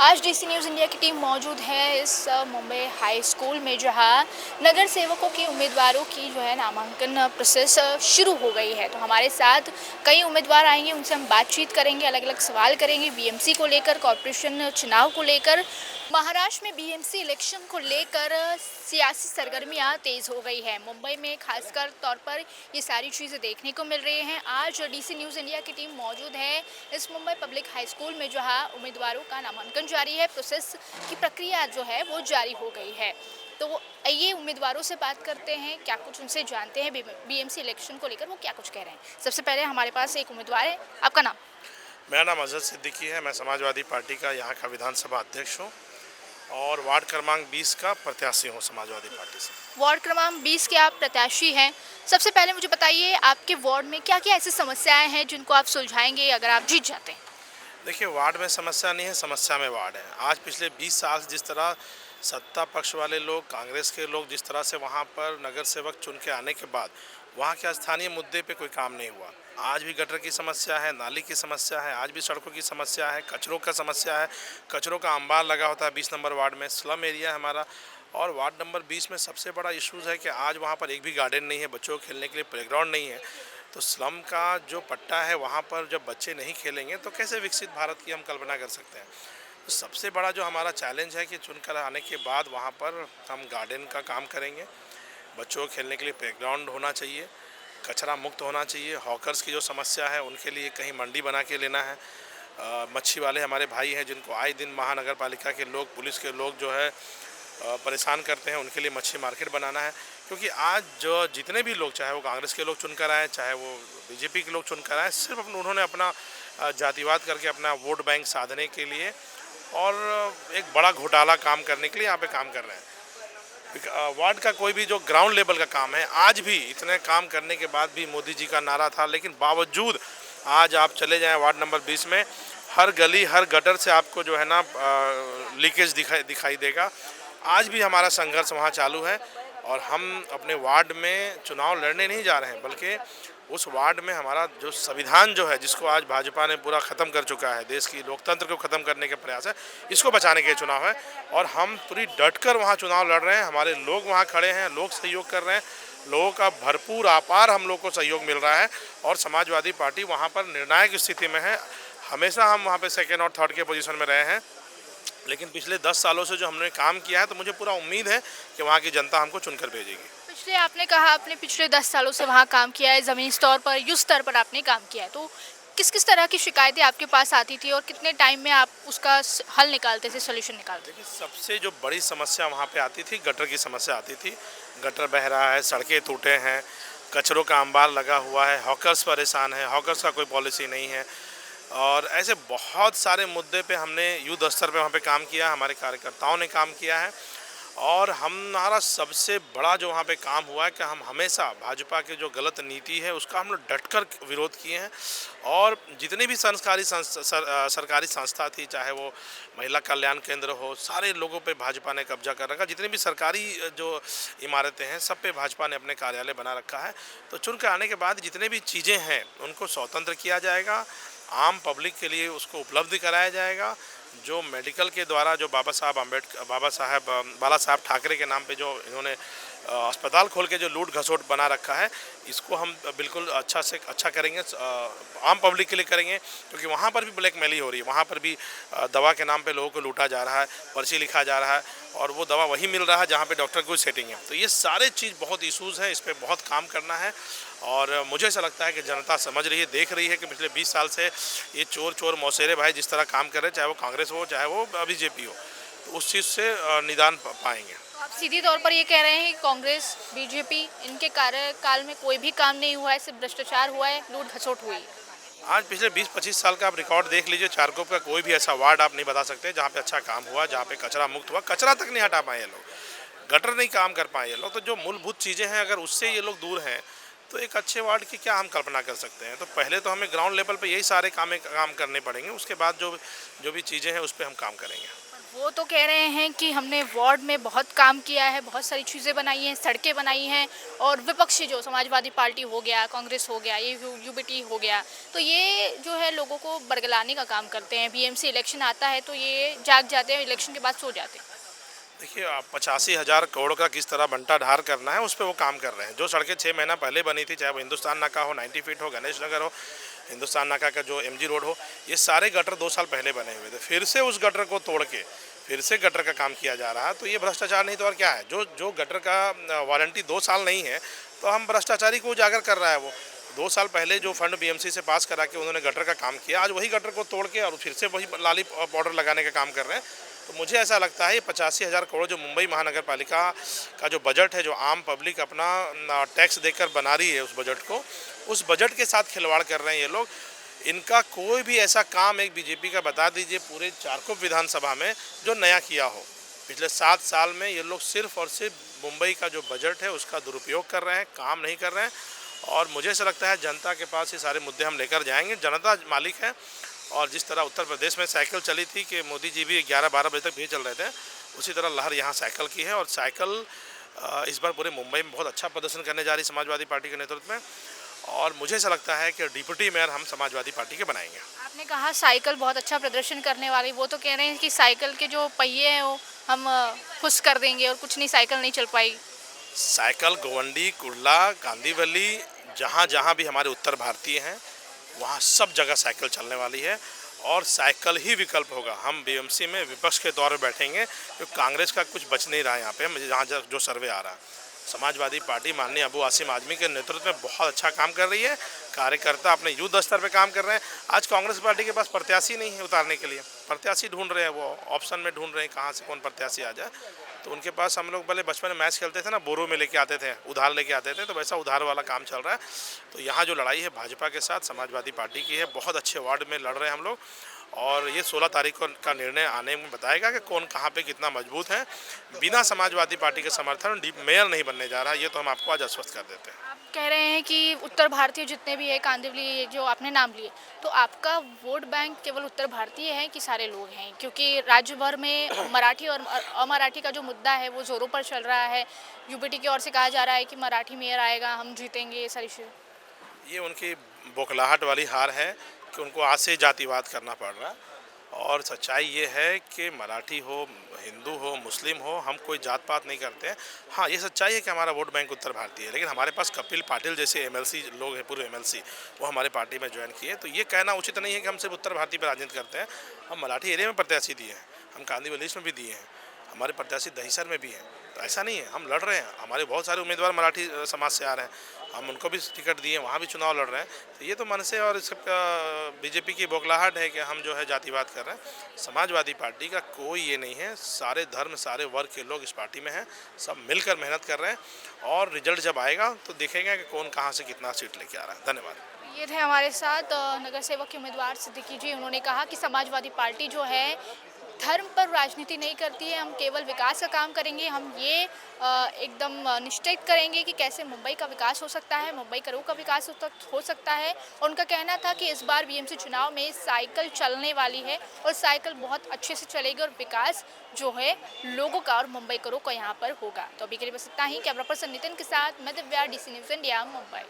आज DC news India की team मौजूद है इस मुंबई हाई स्कूल में, जहां नगर सेवकों की उम्मीदवारों की जो है नामांकन प्रोसेस शुरू हो गई है। तो हमारे साथ कई उम्मीदवार आएंगे, उनसे हम बातचीत करेंगे, अलग अलग सवाल करेंगे बीएमसी को लेकर, कॉरपोरेशन चुनाव को लेकर। महाराष्ट्र में बीएमसी इलेक्शन को लेकर सियासी सरगर्मियां तेज हो गई है। मुंबई में खासकर तौर पर ये सारी चीज़ें देखने को मिल रही हैं। आज डीसी न्यूज़ इंडिया की टीम मौजूद है इस मुंबई पब्लिक हाई स्कूल में, जहां उम्मीदवारों का नामांकन जारी है। प्रोसेस की प्रक्रिया जो है वो जारी हो गई है। तो आइए उम्मीदवारों से बात करते हैं, क्या कुछ उनसे जानते हैं बीएमसी इलेक्शन को लेकर वो क्या कुछ कह रहे हैं। सबसे पहले हमारे पास एक उम्मीदवार है, आपका नाम? मेरा नाम अजहर सिद्दीकी है। मैं समाजवादी पार्टी का यहाँ का विधानसभा अध्यक्ष हूँ और वार्ड क्रमांक 20 का प्रत्याशी हूँ समाजवादी पार्टी से। वार्ड क्रमांक 20 के आप प्रत्याशी हैं। सबसे पहले मुझे बताइए, आपके वार्ड में क्या क्या ऐसी समस्याएं हैं जिनको आप सुलझाएंगे अगर आप जीत जाते हैं? देखिए, वार्ड में समस्या नहीं है, समस्या में वार्ड है। आज पिछले 20 साल से जिस तरह सत्ता पक्ष वाले लोग, कांग्रेस के लोग जिस तरह से वहाँ पर नगर सेवक चुन के आने के बाद वहाँ के स्थानीय मुद्दे पे कोई काम नहीं हुआ। आज भी गटर की समस्या है, नाली की समस्या है, आज भी सड़कों की समस्या है, कचरों का समस्या है। कचरों का अंबार लगा होता है 20 नंबर वार्ड में, स्लम एरिया है हमारा। और वार्ड नंबर 20 में सबसे बड़ा इशूज़ है कि आज वहाँ पर एक भी गार्डन नहीं है, बच्चों को खेलने के लिए प्लेग्राउंड नहीं है। तो स्लम का जो पट्टा है वहाँ पर जब बच्चे नहीं खेलेंगे तो कैसे विकसित भारत की हम कल्पना कर सकते हैं। तो सबसे बड़ा जो हमारा चैलेंज है कि चुनकर आने के बाद वहाँ पर हम गार्डन का काम करेंगे, बच्चों को खेलने के लिए प्लेग्राउंड होना चाहिए, कचरा मुक्त होना चाहिए। हॉकर्स की जो समस्या है उनके लिए कहीं मंडी बना के लेना है। मच्छी वाले हमारे भाई हैं जिनको आए दिन महानगर पालिका के लोग, पुलिस के लोग जो है परेशान करते हैं, उनके लिए मच्छी मार्केट बनाना है। क्योंकि आज जो जितने भी लोग, चाहे वो कांग्रेस के लोग चुनकर आए, चाहे वो बीजेपी के लोग चुनकर आए, सिर्फ उन्होंने अपना जातिवाद करके अपना वोट बैंक साधने के लिए और एक बड़ा घोटाला काम करने के लिए यहाँ पे काम कर रहे हैं। वार्ड का कोई भी जो ग्राउंड लेवल का काम है, आज भी इतने काम करने के बाद भी मोदी जी का नारा था, लेकिन बावजूद आज आप चले जाएं वार्ड नंबर 20 में, हर गली हर गटर से आपको जो है ना लीकेज दिखाई देगा। आज भी हमारा संघर्ष वहाँ चालू है और हम अपने वार्ड में चुनाव लड़ने नहीं जा रहे हैं, बल्कि उस वार्ड में हमारा जो संविधान जो है, जिसको आज भाजपा ने पूरा ख़त्म कर चुका है, देश की लोकतंत्र को ख़त्म करने के प्रयास है, इसको बचाने के चुनाव है। और हम पूरी डट कर वहाँ चुनाव लड़ रहे हैं। हमारे लोग वहाँ खड़े हैं, लोग सहयोग कर रहे हैं, लोगों का भरपूर अपार हम लोग को सहयोग मिल रहा है और समाजवादी पार्टी वहाँ पर निर्णायक स्थिति में है। हमेशा हम वहाँ पर सेकेंड और थर्ड के पोजीशन में रहे हैं, लेकिन पिछले 10 सालों से जो हमने काम किया है, तो मुझे पूरा उम्मीद है कि वहाँ की जनता हमको चुनकर भेजेगी। पिछले आपने कहा आपने पिछले 10 सालों से वहाँ काम किया है, ज़मीनी स्तर पर, युद्ध स्तर पर आपने काम किया है। तो किस किस तरह की शिकायतें आपके पास आती थी और कितने टाइम में आप उसका हल निकालते थे, सोल्यूशन निकालते थे? देखिए, सबसे जो बड़ी समस्या वहाँ पे आती थी, गटर की समस्या आती थी। गटर बह रहा है, सड़कें टूटे हैं, कचरों का अंबार लगा हुआ है, हॉकर्स परेशान है, हॉकर्स का कोई पॉलिसी नहीं है। और ऐसे बहुत सारे मुद्दे पे हमने युद्ध स्तर पे वहाँ पे काम किया, हमारे कार्यकर्ताओं ने काम किया है। और हमारा सबसे बड़ा जो वहाँ पे काम हुआ है कि हम हमेशा भाजपा की जो गलत नीति है उसका हम लोग डटकर विरोध किए हैं। और जितनी भी सरकारी संस्था थी, चाहे वो महिला कल्याण केंद्र हो, सारे लोगों पे भाजपा ने कब्जा कर रखा। जितनी भी सरकारी जो इमारतें हैं, सब पे भाजपा ने अपने कार्यालय बना रखा है। तो चुन के आने के बाद जितने भी चीज़ें हैं उनको स्वतंत्र किया जाएगा, आम पब्लिक के लिए उसको उपलब्ध कराया जाएगा। जो मेडिकल के द्वारा जो बाबा साहब बाला साहब ठाकरे के नाम पे जो इन्होंने अस्पताल खोल के जो लूट घसोट बना रखा है, इसको हम बिल्कुल अच्छा से अच्छा करेंगे, आम पब्लिक के लिए करेंगे। क्योंकि वहाँ पर भी ब्लैकमेलिंग हो रही है, वहाँ पर भी दवा के नाम पे लोगों को लूटा जा रहा है, पर्ची लिखा जा रहा है और वो दवा वही मिल रहा है जहाँ पे डॉक्टर की सेटिंग है। तो ये सारे चीज़ बहुत इशूज़ हैं, इस पर बहुत काम करना है। और मुझे ऐसा लगता है कि जनता समझ रही है, देख रही है कि पिछले 20 साल से ये चोर मौसेरे भाई जिस तरह काम कर रहे हैं, चाहे वो कांग्रेस हो चाहे वो बीजेपी हो, तो उस चीज़ से निदान पाएंगे। तो आप सीधी तौर पर ये कह रहे हैं कि कांग्रेस, बीजेपी, इनके कार्यकाल में कोई भी काम नहीं हुआ है, सिर्फ भ्रष्टाचार हुआ है, लूट खसोट हुई है? आज पिछले 20-25 साल का आप रिकॉर्ड देख लीजिए, चारकोप का कोई भी ऐसा वार्ड आप नहीं बता सकते जहाँ पे अच्छा काम हुआ, जहाँ पे कचरा मुक्त हुआ। कचरा तक नहीं हटा पाए ये लोग, गटर नहीं काम कर पाए ये लोग। तो जो मूलभूत चीज़ें हैं, अगर उससे ये लोग दूर हैं तो एक अच्छे वार्ड की क्या हम कल्पना कर सकते हैं। तो पहले तो हमें ग्राउंड लेवल पे यही सारे काम करने पड़ेंगे, उसके बाद जो भी चीज़ें हैं उस पर हम काम करेंगे। वो तो कह रहे हैं कि हमने वार्ड में बहुत काम किया है, बहुत सारी चीज़ें बनाई हैं, सड़कें बनाई हैं और विपक्षी जो समाजवादी पार्टी हो गया, कांग्रेस हो गया, ये यूबीटी हो गया, तो ये जो है लोगों को बरगलाने का काम करते हैं। बीएमसी इलेक्शन आता है तो ये जाग जाते हैं, इलेक्शन के बाद सो जाते हैं। देखिए, 85,000 करोड़ का किस तरह बंटा ढार करना है उस पर वो काम कर रहे हैं। जो सड़कें 6 महीना पहले बनी थी, चाहे वो हिंदुस्तान नाका हो, 90 फीट हो, गणेश नगर हो, हिंदुस्तान नाका का जो एमजी रोड हो, ये सारे गटर 2 साल पहले बने हुए थे। फिर से उस गटर को तोड़ के फिर से गटर का काम किया जा रहा है, तो ये भ्रष्टाचार नहीं तो और क्या है। जो जो गटर का वारंटी 2 साल नहीं है, तो हम भ्रष्टाचारी को उजागर कर रहा है वो। 2 साल पहले जो फंड बीएमसी से पास करा के उन्होंने गटर का काम किया, आज वही गटर को तोड़ के और फिर से वही लाली पाउडर लगाने का काम कर रहे हैं। तो मुझे ऐसा लगता है ये 85,000 करोड़ जो मुंबई महानगर पालिका का जो बजट है, जो आम पब्लिक अपना टैक्स देकर बना रही है उस बजट को, उस बजट के साथ खिलवाड़ कर रहे हैं ये लोग। इनका कोई भी ऐसा काम एक बीजेपी का बता दीजिए पूरे चारकोप विधानसभा में जो नया किया हो। पिछले 7 साल में ये लोग सिर्फ और सिर्फ मुंबई का जो बजट है उसका दुरुपयोग कर रहे हैं, काम नहीं कर रहे हैं। और मुझे ऐसा लगता है जनता के पास ये सारे मुद्दे हम लेकर जाएंगे। जनता मालिक है। और जिस तरह उत्तर प्रदेश में साइकिल चली थी कि मोदी जी भी 11-12 बजे तक भी चल रहे थे, उसी तरह लहर यहाँ साइकिल की है। और साइकिल इस बार पूरे मुंबई में बहुत अच्छा प्रदर्शन करने जा रही समाजवादी पार्टी के नेतृत्व में। और मुझे ऐसा लगता है कि डिप्टी मेयर हम समाजवादी पार्टी के बनाएंगे। आपने कहा साइकिल बहुत अच्छा प्रदर्शन करने वाली, वो तो कह रहे हैं कि साइकिल के जो पहिए हैं वो हम खुश कर देंगे और कुछ नहीं, साइकिल नहीं चल पाएगी। साइकिल गोवंडी, कुर्ला, कांदीवली, जहाँ जहाँ भी हमारे उत्तर भारतीय हैं वहाँ सब जगह साइकिल चलने वाली है। और साइकिल ही विकल्प होगा। हम बीएमसी में विपक्ष के तौर पर बैठेंगे, क्योंकि कांग्रेस का कुछ बच नहीं रहा है यहाँ पे। मुझे जहाँ जो सर्वे आ रहा है, समाजवादी पार्टी माननीय अबू आसिम आजमी के नेतृत्व में बहुत अच्छा काम कर रही है। कार्यकर्ता अपने युद्ध स्तर पे काम कर रहे हैं। आज कांग्रेस पार्टी के पास प्रत्याशी नहीं है उतारने के लिए, प्रत्याशी ढूंढ रहे हैं, वो ऑप्शन में ढूंढ रहे हैं कहाँ से कौन प्रत्याशी आ जाए। तो उनके पास, हम लोग पहले बचपन में मैच खेलते थे ना, बोरों में लेके आते थे, उधार लेके आते थे, तो वैसा उधार वाला काम चल रहा है। तो यहाँ जो लड़ाई है भाजपा के साथ समाजवादी पार्टी की है। बहुत अच्छे वार्ड में लड़ रहे हैं हम लोग। और ये 16 तारीख का निर्णय आने में बताएगा कि कौन कहाँ पे कितना मजबूत है। बिना समाजवादी पार्टी के समर्थन मेयर नहीं बनने जा रहा, ये तो हम आपको आज आश्वस्त कर देते हैं। आप कह रहे हैं कि उत्तर भारतीय जितने भी है, कांदिवली जो आपने नाम लिए, तो आपका वोट बैंक केवल उत्तर भारतीय है कि सारे लोग हैं? क्योंकि राज्य भर में मराठी और अमराठी का जो मुद्दा है वो जोरों पर चल रहा है। यूबीटी की ओर से कहा जा रहा है कि मराठी मेयर आएगा, हम जीतेंगे, ये सारी चीज़ें। ये उनकी बौखलाहट वाली हार है कि उनको आज से जातिवाद करना पड़ रहा है। और सच्चाई ये है कि मराठी हो, हिंदू हो, मुस्लिम हो, हम कोई जात पात नहीं करते हैं। हाँ, ये सच्चाई है कि हमारा वोट बैंक उत्तर भारतीय है, लेकिन हमारे पास कपिल पाटिल जैसे एमएलसी लोग हैं, पूरे एमएलसी, वो हमारे पार्टी में ज्वाइन किए। तो ये कहना उचित नहीं है कि हम सिर्फ उत्तर भारतीय पर राजनीति करते हैं। हम मराठी एरिया में प्रत्याशी दिए हैं, हम कांदीवली में भी दिए हैं, हमारे प्रत्याशी दहिसर में भी हैं। तो ऐसा नहीं है, हम लड़ रहे हैं। हमारे बहुत सारे उम्मीदवार मराठी समाज से आ रहे हैं, हम उनको भी टिकट दिए, वहाँ भी चुनाव लड़ रहे हैं। तो ये तो मन से और इसका बीजेपी की बौखलाहट है कि हम जो है जातिवाद कर रहे हैं। समाजवादी पार्टी का कोई ये नहीं है। सारे धर्म, सारे वर्ग के लोग इस पार्टी में हैं, सब मिलकर मेहनत कर रहे हैं। और रिजल्ट जब आएगा तो देखेंगे कि कौन कहाँ से कितना सीट लेके आ रहा है। धन्यवाद। ये थे हमारे साथ नगर सेवक के उम्मीदवार सिद्दीकी जी। उन्होंने कहा कि समाजवादी पार्टी जो है धर्म पर राजनीति नहीं करती है, हम केवल विकास का काम करेंगे। हम ये एकदम निश्चित करेंगे कि कैसे मुंबई का विकास हो सकता है, मुंबई करों का विकास हो सकता है। और उनका कहना था कि इस बार बीएमसी चुनाव में साइकिल चलने वाली है और साइकिल बहुत अच्छे से चलेगी और विकास जो है लोगों का और मुंबई करों का यहाँ पर होगा। तो अभी के लिए बस इतना ही। कैमरा पर्सन नितिन के साथ मैं Divya, DC news India, Mumbai.